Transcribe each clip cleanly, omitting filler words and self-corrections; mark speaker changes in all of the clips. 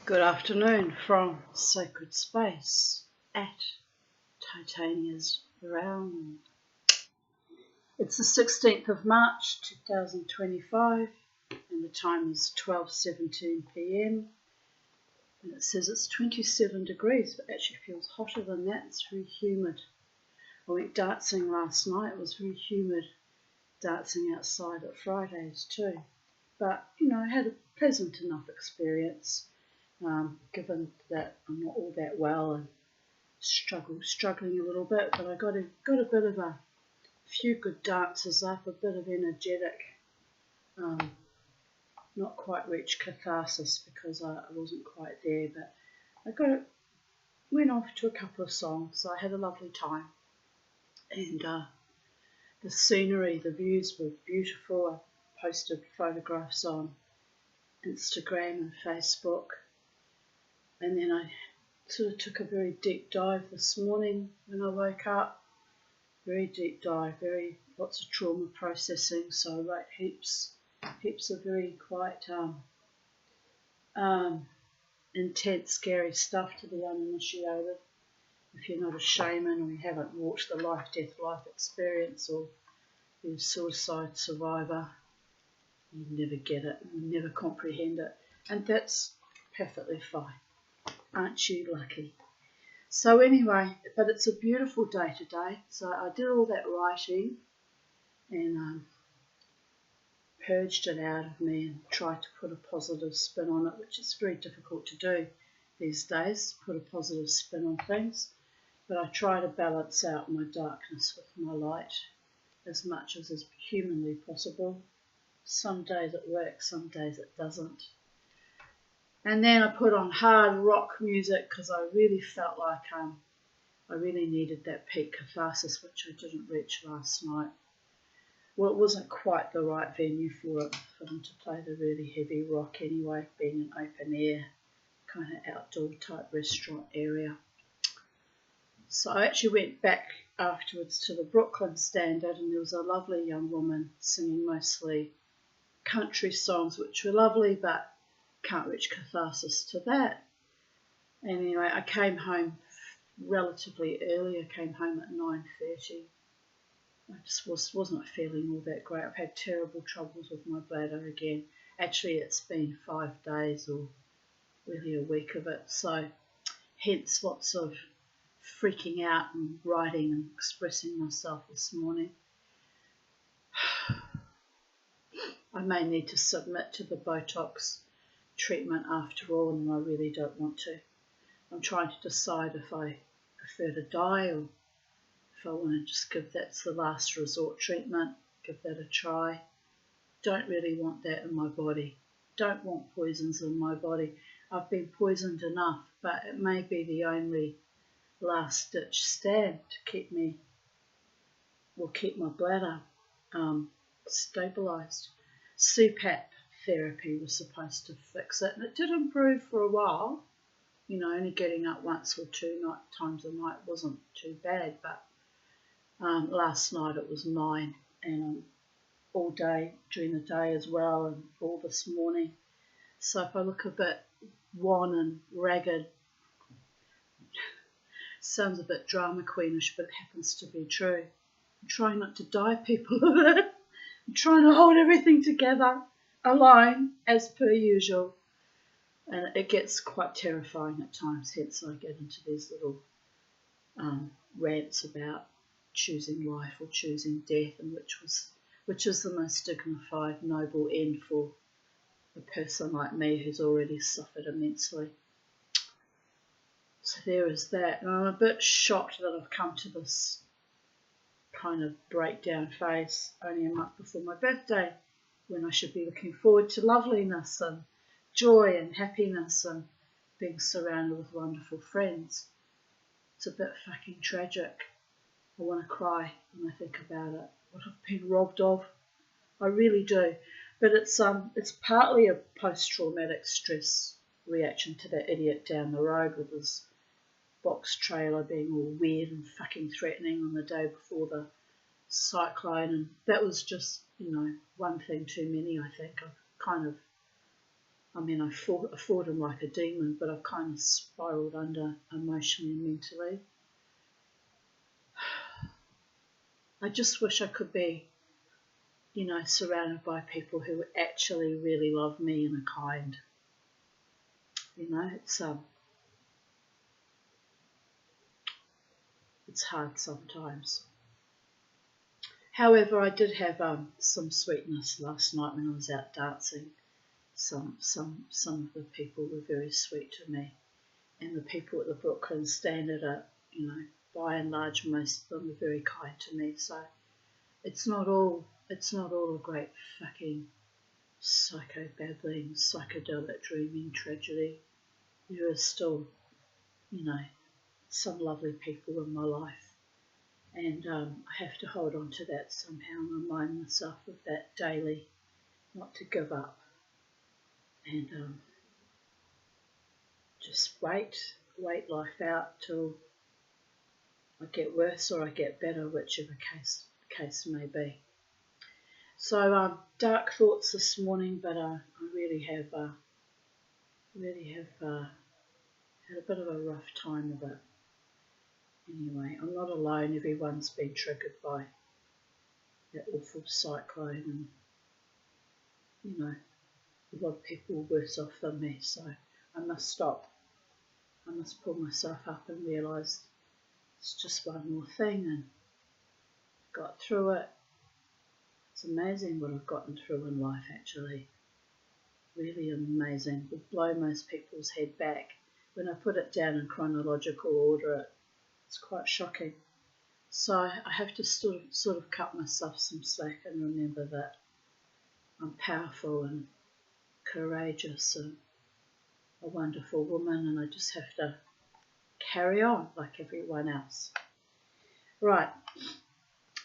Speaker 1: Good afternoon from Sacred Space at Titania's Realm. It's the 16th of March 2025 and the time is 12:17 p.m. and it says it's 27 degrees, but actually feels hotter than that. It's very humid. I went dancing last night. It was very humid dancing outside at Fridays too. But, I had a pleasant enough experience. Given that I'm not all that well and struggling a little bit, but I got a bit of a few good dances up, a bit of energetic, not quite reached catharsis because I wasn't quite there, but went off to a couple of songs, so I had a lovely time, and the scenery, the views were beautiful. I posted photographs on Instagram and Facebook. And then I sort of took a very deep dive this morning when I woke up. Very deep dive, lots of trauma processing. So I wrote heaps of very quite intense, scary stuff to the uninitiated. If you're not a shaman or you haven't walked the life-death life experience or you're a suicide survivor, you never get it, you never comprehend it. And that's perfectly fine. Aren't you lucky? So anyway, but it's a beautiful day today. So I did all that writing and purged it out of me and tried to put a positive spin on it, which is very difficult to do these days, put a positive spin on things. But I try to balance out my darkness with my light as much as is humanly possible. Some days it works, some days it doesn't. And then I put on hard rock music because I really felt like I really needed that peak catharsis, which I didn't reach last night. Well, it wasn't quite the right venue for them to play the really heavy rock anyway, being an open air, kind of outdoor type restaurant area. So I actually went back afterwards to the Brooklyn Standard, and there was a lovely young woman singing mostly country songs, which were lovely, but can't reach catharsis to that. And anyway, I came home relatively early. I came home at 9:30. I just wasn't feeling all that great. I've had terrible troubles with my bladder again. Actually, it's been 5 days or really a week of it. So hence lots of freaking out and writing and expressing myself this morning. I may need to submit to the Botox treatment after all, and I really don't want to. I'm trying to decide if I prefer to die or if I want to just give that's the last resort treatment, give that a try. Don't really want that in my body. Don't want poisons in my body. I've been poisoned enough, but it may be the only last ditch stand to keep my bladder stabilised. CPAP therapy was supposed to fix it, and it did improve for a while. Only getting up once or two times a night wasn't too bad, but last night it was 9, and all day during the day as well, and all this morning. So if I look a bit wan and ragged, sounds a bit drama queenish, but it happens to be true. I'm trying not to die, people. I'm trying to hold everything together alone, as per usual. And it gets quite terrifying at times, hence I get into these little rants about choosing life or choosing death, and which is the most dignified, noble end for a person like me who's already suffered immensely. So there is that. And I'm a bit shocked that I've come to this kind of breakdown phase only a month before my birthday, when I should be looking forward to loveliness and joy and happiness and being surrounded with wonderful friends. It's a bit fucking tragic. I want to cry when I think about it, what I've been robbed of. I really do. But it's partly a post-traumatic stress reaction to that idiot down the road with his box trailer being all weird and fucking threatening on the day before the cyclone, and that was just, one thing too many, I think. I mean, I fought him like a demon, but I've kind of spiraled under emotionally and mentally. I just wish I could be, surrounded by people who actually really love me and are kind. It's hard sometimes. However, I did have some sweetness last night when I was out dancing. Some of the people were very sweet to me, and the people at the Brooklyn Standard are, by and large, most of them are very kind to me. So it's not all a great fucking psychobabbling, psychedelic dreaming tragedy. There are still, some lovely people in my life, and I have to hold on to that somehow and remind myself of that daily, not to give up, and just wait life out till I get worse or I get better, whichever case may be. So dark thoughts this morning, but I really have had a bit of a rough time of it. Anyway, I'm not alone. Everyone's been triggered by that awful cyclone, and a lot of people are worse off than me. So I must stop. I must pull myself up and realise it's just one more thing, and got through it. It's amazing what I've gotten through in life, actually. Really amazing. Would blow most people's head back. When I put it down in chronological order, it's quite shocking. So I have to sort of cut myself some slack and remember that I'm powerful and courageous and a wonderful woman, and I just have to carry on like everyone else. Right,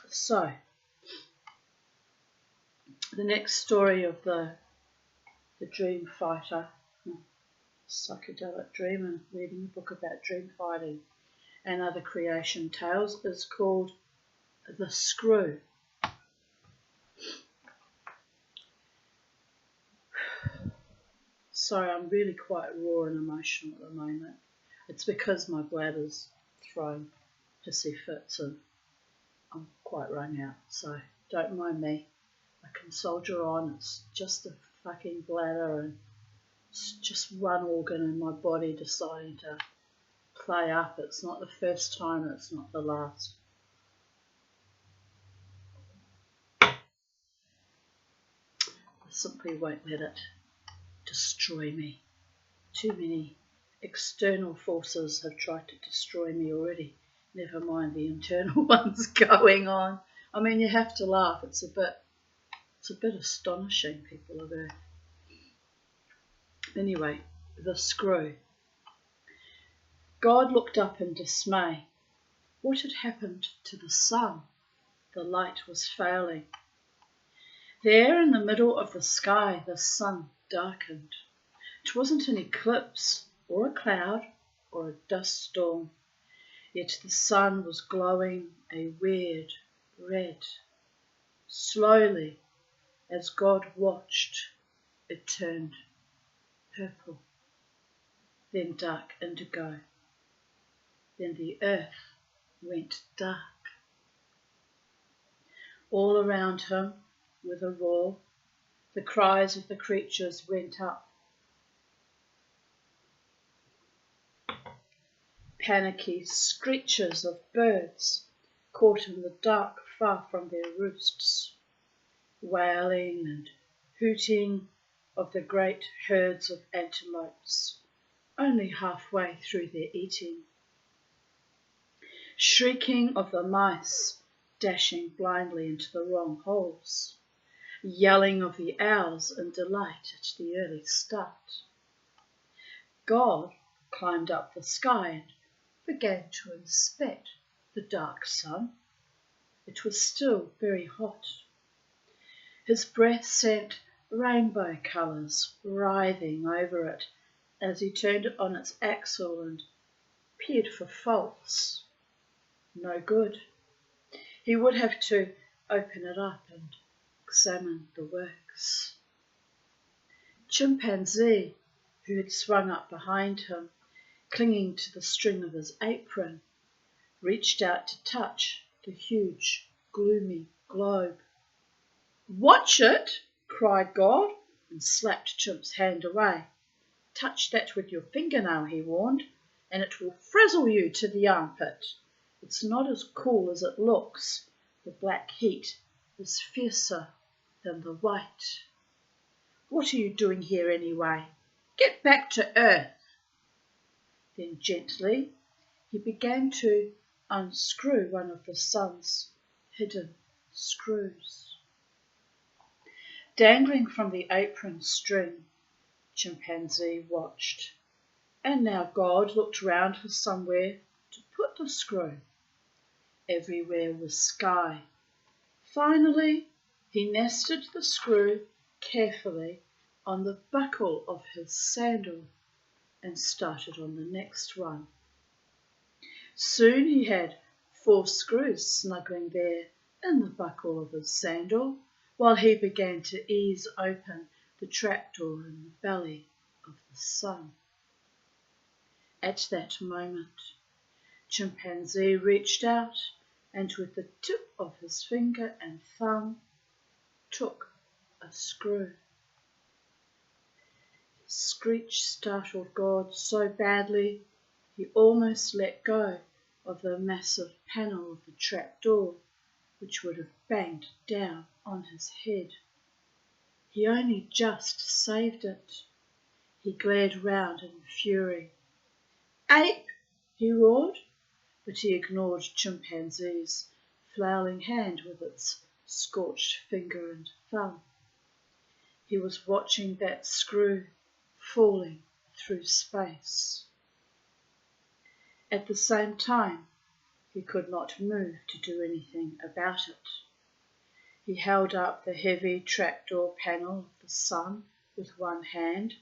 Speaker 1: so the next story of the dream fighter, psychedelic dream, and reading a book about dream fighting and other creation tales, is called The Screw. Sorry, I'm really quite raw and emotional at the moment. It's because my bladder's thrown pissy fits and I'm quite wrung out, so don't mind me. I can soldier on. It's just a fucking bladder, and it's just one organ in my body deciding to play up. It's not the first time, it's not the last. I simply won't let it destroy me. Too many external forces have tried to destroy me already, never mind the internal ones going on. I mean, you have to laugh. It's a bit astonishing, people of Earth. Anyway, The Screw. God looked up in dismay. What had happened to the sun? The light was failing. There in the middle of the sky, the sun darkened. It wasn't an eclipse, or a cloud, or a dust storm, yet the sun was glowing a weird red. Slowly, as God watched, it turned purple, then dark indigo. Then the earth went dark. All around him, with a roar, the cries of the creatures went up. Panicky screeches of birds caught in the dark far from their roosts, wailing and hooting of the great herds of antelopes, only halfway through their eating. Shrieking of the mice dashing blindly into the wrong holes, yelling of the owls in delight at the early start. God climbed up the sky and began to inspect the dark sun. It was still very hot. His breath sent rainbow colours writhing over it as he turned it on its axle and peered for faults. No good. He would have to open it up and examine the works. Chimpanzee, who had swung up behind him, clinging to the string of his apron, reached out to touch the huge, gloomy globe. "Watch it!" cried God, and slapped Chimp's hand away. "Touch that with your fingernail," he warned, "and it will frizzle you to the armpit. It's not as cool as it looks. The black heat is fiercer than the white. What are you doing here anyway? Get back to Earth." Then gently he began to unscrew one of the sun's hidden screws. Dangling from the apron string, Chimpanzee watched, and now God looked round for somewhere to put the screw. Everywhere was sky. Finally, he nested the screw carefully on the buckle of his sandal and started on the next one. Soon he had 4 screws snuggling there in the buckle of his sandal, while he began to ease open the trapdoor in the belly of the sun. At that moment, Chimpanzee reached out and with the tip of his finger and thumb took a screw. His screech startled God so badly he almost let go of the massive panel of the trapdoor, which would have banged down on his head. He only just saved it. He glared round in fury. "Ape!" he roared, but he ignored Chimpanzee's flailing hand with its scorched finger and thumb. He was watching that screw falling through space. At the same time, he could not move to do anything about it. He held up the heavy trapdoor panel of the sun with one hand,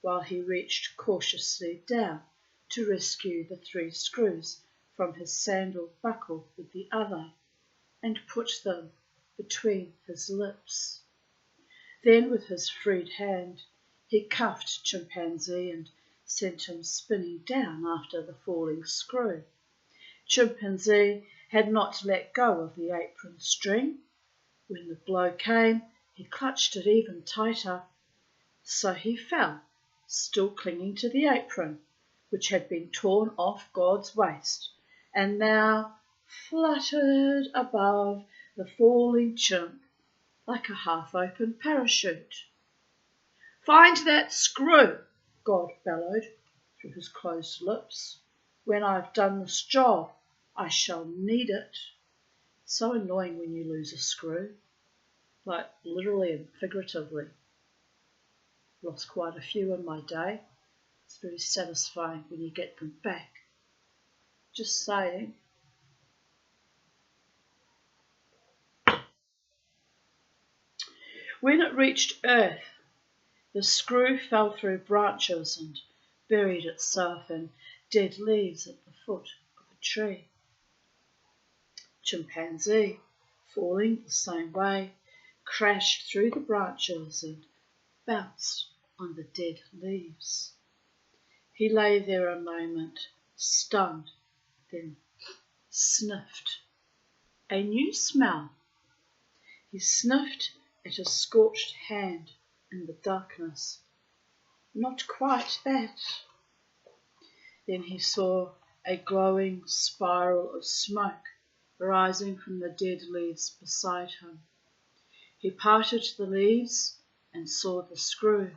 Speaker 1: while he reached cautiously down to rescue the 3 screws from his sandal buckle with the other, and put them between his lips. Then with his freed hand he cuffed Chimpanzee and sent him spinning down after the falling screw. Chimpanzee had not let go of the apron string. When the blow came, he clutched it even tighter. So he fell, still clinging to the apron, which had been torn off God's waist, and now fluttered above the falling chimp like a half-open parachute. "Find that screw," God bellowed through his closed lips. "When I've done this job, I shall need it." So annoying when you lose a screw, like literally and figuratively. Lost quite a few in my day. It's very satisfying when you get them back. Just saying. When it reached Earth, the screw fell through branches and buried itself in dead leaves at the foot of a tree. Chimpanzee, falling the same way, crashed through the branches and bounced on the dead leaves. He lay there a moment, stunned, then sniffed. A new smell. He sniffed at a scorched hand in the darkness. Not quite that. Then he saw a glowing spiral of smoke rising from the dead leaves beside him. He parted the leaves and saw the screw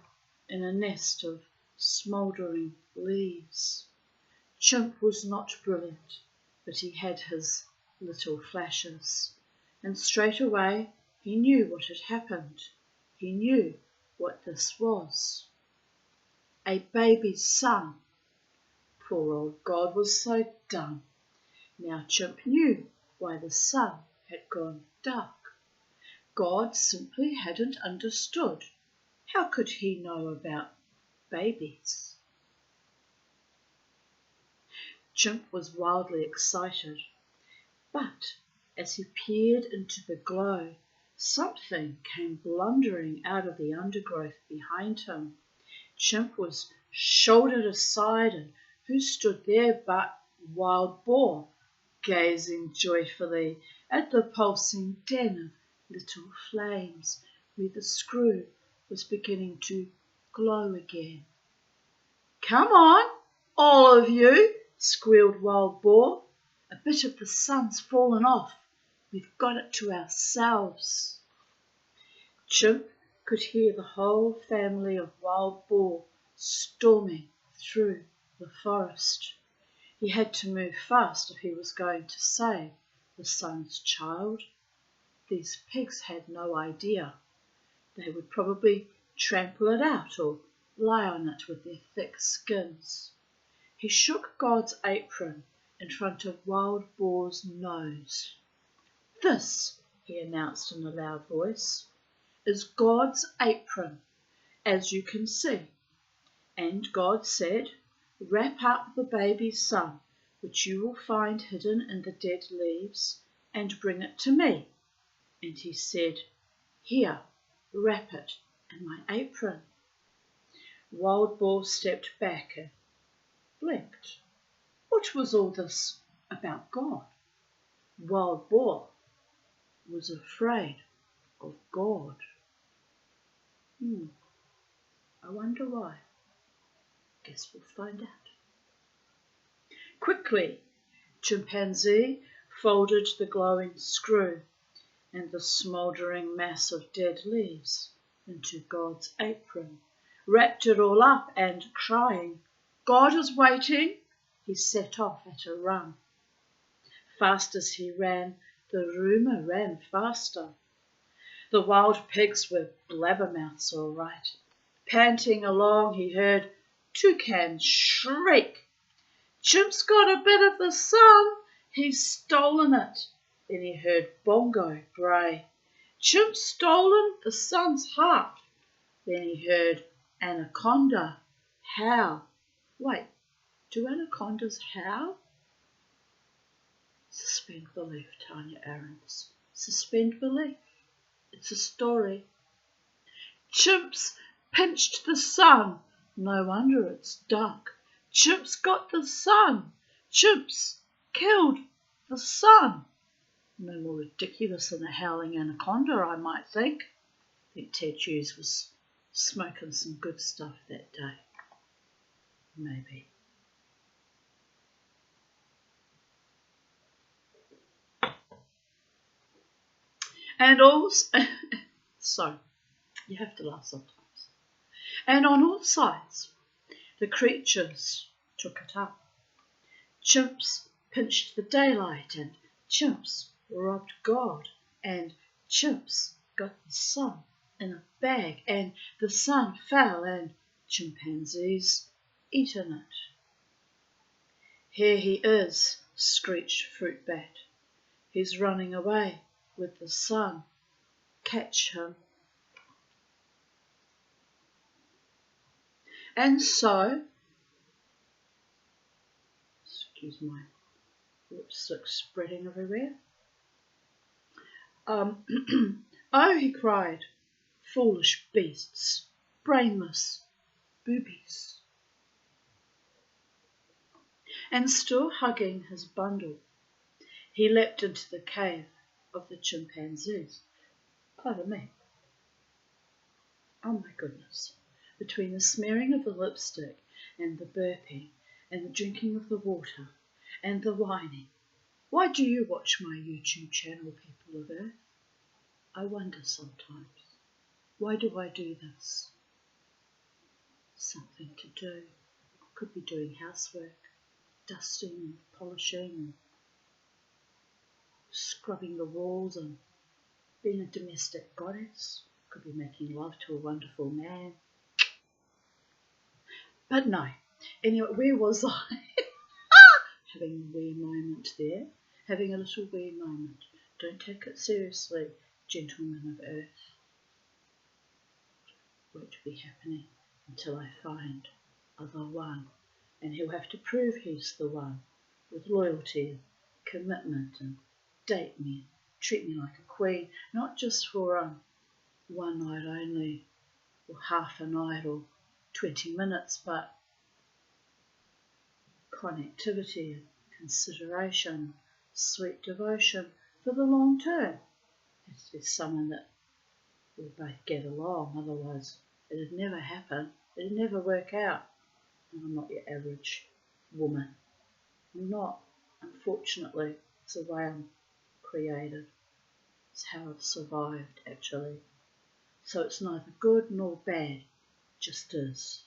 Speaker 1: in a nest of smouldering leaves. Chimp was not brilliant, but he had his little flashes, and straight away he knew what had happened. He knew what this was. A baby's son. Poor old God was so dumb. Now Chimp knew why the sun had gone dark. God simply hadn't understood. How could he know about babies? Chimp was wildly excited, but as he peered into the glow, Something came blundering out of the undergrowth behind him. Chimp was shouldered aside, and who stood there but Wild Boar, gazing joyfully at the pulsing den of little flames where the screw was beginning to glow again. "Come on, all of you," squealed Wild Boar. "A bit of the sun's fallen off. We've got it to ourselves." Chimp could hear the whole family of Wild Boar storming through the forest. He had to move fast if he was going to save the sun's child. These pigs had no idea. They would probably trample it out or lie on it with their thick skins. He shook God's apron in front of Wild Boar's nose. "This," he announced in a loud voice, "is God's apron, as you can see." And God said, "Wrap up the baby sun, which you will find hidden in the dead leaves, and bring it to me." And he said, "Here, wrap it in my apron." Wild Boar stepped back and blinked. What was all this about God? Wild Boar was afraid of God. I wonder why. Guess we'll find out. Quickly, Chimpanzee folded the glowing screw and the smouldering mass of dead leaves into God's apron, wrapped it all up, and crying, "God is waiting," he set off at a run. Fast as he ran, the rumour ran faster. The wild pigs were blabbermouths all right. Panting along, he heard Toucan shriek, "Chimp's got a bit of the sun, he's stolen it." Then he heard Bongo bray, "Chimp's stolen the sun's heart." Then he heard Anaconda howl. Wait, do anacondas howl? Suspend belief, Tanya Aarons. Suspend belief. It's a story. "Chimp's pinched the sun. No wonder it's dark. Chimp's got the sun. Chimp's killed the sun." No more ridiculous than a howling anaconda, I might think. I think Ted Hughes was smoking some good stuff that day. Maybe. And also, so, you have to laugh sometimes. And on all sides, the creatures took it up. Chimps pinched the daylight, and chimps robbed God, and chimps got the sun in a bag, and the sun fell, and chimpanzees eaten it. "Here he is," screeched Fruit Bat. "He's running away with the sun. Catch him." And so, excuse my lipstick spreading everywhere. "Oh," he cried, "foolish beasts, brainless boobies." And still hugging his bundle, he leapt into the cave of the chimpanzees. Pardon me. Oh my goodness. Between the smearing of the lipstick and the burping and the drinking of the water and the whining, why do you watch my YouTube channel, people of Earth? I wonder sometimes. Why do I do this? Something to do. Could be doing housework, dusting and polishing and scrubbing the walls and being a domestic goddess. Could be making love to a wonderful man. But no. Anyway, where was I? Having a wee moment there. Having a little wee moment. Don't take it seriously, gentlemen of Earth. Won't be happening until I find the one. And he'll have to prove he's the one with loyalty and commitment and date me and treat me like a queen, not just for one night only, or half a night, or 20 minutes, but connectivity, consideration, sweet devotion for the long term. It's someone that we both get along, otherwise it'd never happen, it'd never work out. And I'm not your average woman. I'm not, unfortunately. It's the way I'm created. It's how I've survived, actually. So it's neither good nor bad, it just is.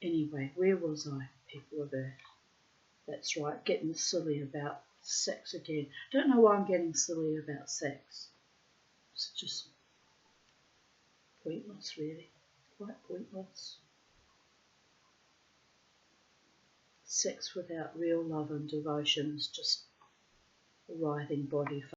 Speaker 1: Anyway, where was I, people of Earth? That's right, getting silly about sex again. Don't know why I'm getting silly about sex. It's just pointless, really. Quite pointless. Sex without real love and devotion is just a writhing body